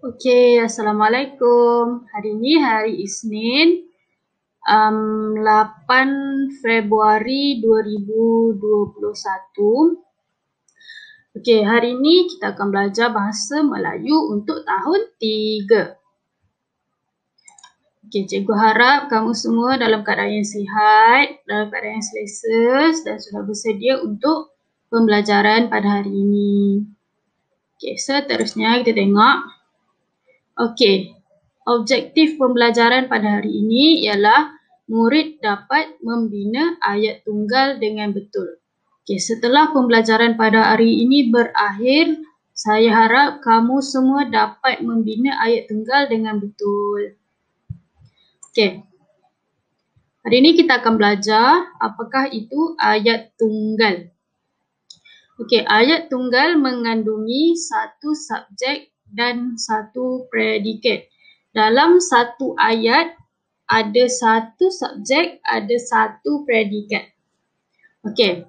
Okey, Assalamualaikum. Hari ini hari Isnin, 8 Februari 2021. Okey, hari ini kita akan belajar bahasa Melayu untuk tahun 3. Okey, cikgu harap kamu semua dalam keadaan yang sihat, dalam keadaan yang selesa dan sudah bersedia untuk pembelajaran pada hari ini. Okey, seterusnya kita tengok. Okey, objektif pembelajaran pada hari ini ialah murid dapat membina ayat tunggal dengan betul. Okey, setelah pembelajaran pada hari ini berakhir, saya harap kamu semua dapat membina ayat tunggal dengan betul. Okey, hari ini kita akan belajar apakah itu ayat tunggal. Okey, ayat tunggal mengandungi satu subjek dan satu predikat. Dalam satu ayat, ada satu subjek, ada satu predikat. Okey,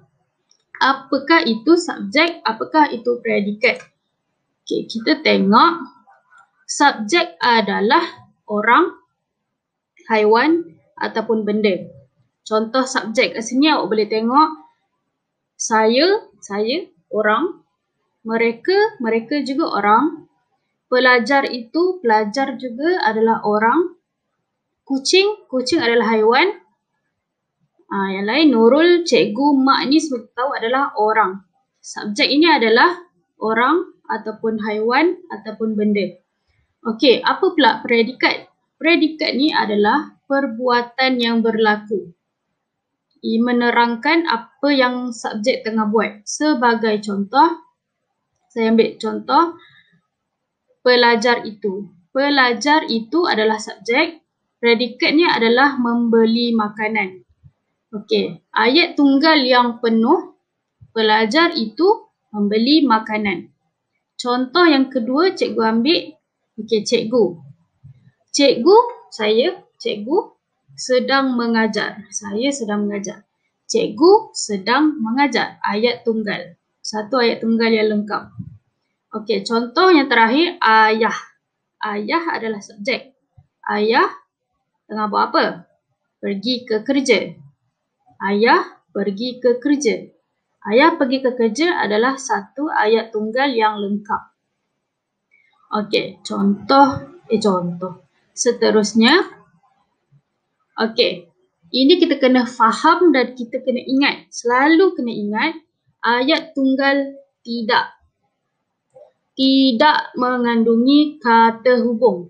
apakah itu subjek, apakah itu predikat? Okey, kita tengok. Subjek adalah orang, haiwan ataupun benda. Contoh subjek kat sini awak boleh tengok. Saya, orang. Mereka juga orang. Pelajar itu, pelajar juga adalah orang. Kucing adalah haiwan. Yang lain, Nurul, cikgu, mak ni semua tahu adalah orang. Subjek ini adalah orang ataupun haiwan ataupun benda. Okey, apa pula predikat? Predikat ni adalah perbuatan yang berlaku. Ia menerangkan apa yang subjek tengah buat. Sebagai contoh, saya ambil contoh, pelajar itu. Pelajar itu adalah subjek. Predikatnya adalah membeli makanan. Okey, ayat tunggal yang penuh, pelajar itu membeli makanan. Contoh yang kedua cikgu ambil. Okey, cikgu. Cikgu sedang mengajar. Saya sedang mengajar. Cikgu sedang mengajar. Ayat tunggal. Satu ayat tunggal yang lengkap. Okey, contoh yang terakhir, ayah. Ayah adalah subjek. Ayah tengah buat apa? Pergi ke kerja. Ayah pergi ke kerja. Ayah pergi ke kerja adalah satu ayat tunggal yang lengkap. Okey, contoh. Seterusnya. Okey, ini kita kena faham dan kita kena ingat. Selalu kena ingat, ayat tunggal tidak mengandungi kata hubung.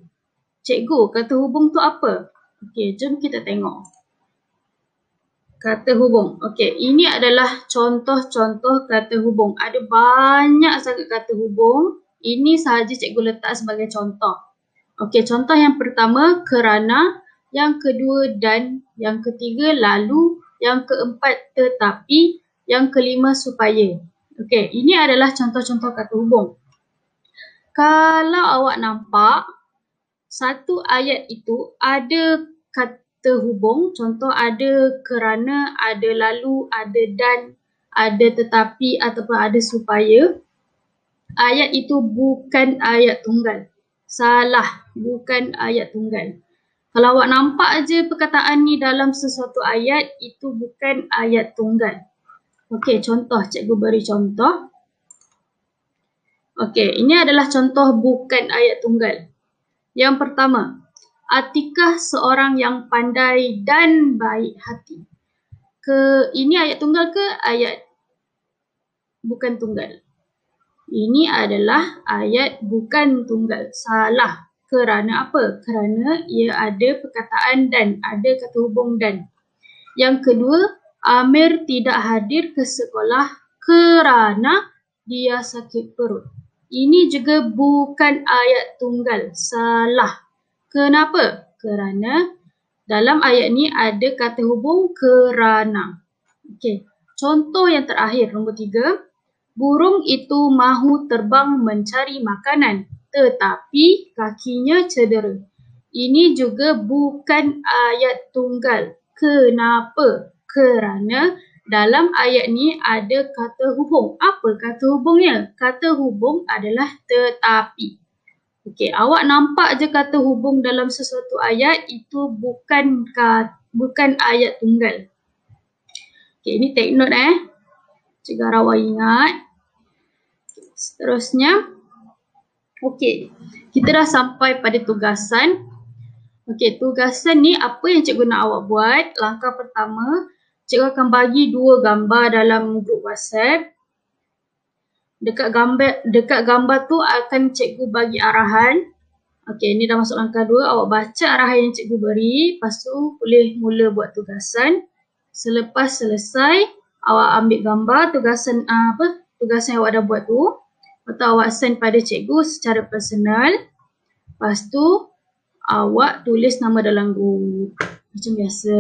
Cikgu, kata hubung tu apa? Okey, jom kita tengok. Kata hubung. Okey, ini adalah contoh-contoh kata hubung. Ada banyak sangat kata hubung. Ini sahaja cikgu letak sebagai contoh. Okey, contoh yang pertama, kerana. Yang kedua, dan. Yang ketiga, lalu. Yang keempat, tetapi. Yang kelima, supaya. Okey, ini adalah contoh-contoh kata hubung. Kalau awak nampak, satu ayat itu ada kata hubung. Contoh ada kerana, ada lalu, ada dan, ada tetapi ataupun ada supaya. Ayat itu bukan ayat tunggal. Salah, bukan ayat tunggal. Kalau awak nampak aja perkataan ni dalam sesuatu ayat, itu bukan ayat tunggal. Okey, contoh. Cikgu beri contoh. Okey, ini adalah contoh bukan ayat tunggal. Yang pertama, Atikah seorang yang pandai dan baik hati. Ini ayat tunggal ke ayat bukan tunggal? Ini adalah ayat bukan tunggal. Salah. Kerana apa? Kerana ia ada perkataan dan, ada kata hubung dan. Yang kedua, Amir tidak hadir ke sekolah kerana dia sakit perut. Ini juga bukan ayat tunggal. Salah. Kenapa? Kerana dalam ayat ni ada kata hubung kerana. Okey. Contoh yang terakhir, nombor 3. Burung itu mahu terbang mencari makanan, tetapi kakinya cedera. Ini juga bukan ayat tunggal. Kenapa? Kerana dalam ayat ni ada kata hubung. Apa kata hubungnya? Kata hubung adalah tetapi. Okey, awak nampak je kata hubung dalam sesuatu ayat itu bukan ayat tunggal. Okey, ini take note Cikgu harap awak ingat. Seterusnya, okey, kita dah sampai pada tugasan. Okey, tugasan ni apa yang cikgu nak awak buat? Langkah pertama, cikgu akan bagi 2 gambar dalam grup WhatsApp. Dekat gambar tu akan cikgu bagi arahan. Okey, ni dah masuk langkah 2. Awak baca arahan yang cikgu beri. Lepas tu boleh mula buat tugasan. Selepas selesai, awak ambil gambar tugasan yang awak dah buat tu. Lepas tu awak send pada cikgu secara personal. Lepas tu awak tulis nama dalam grup. Macam biasa.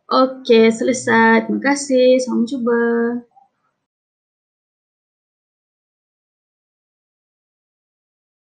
Okey, selesai. Terima kasih. Selamat cuba.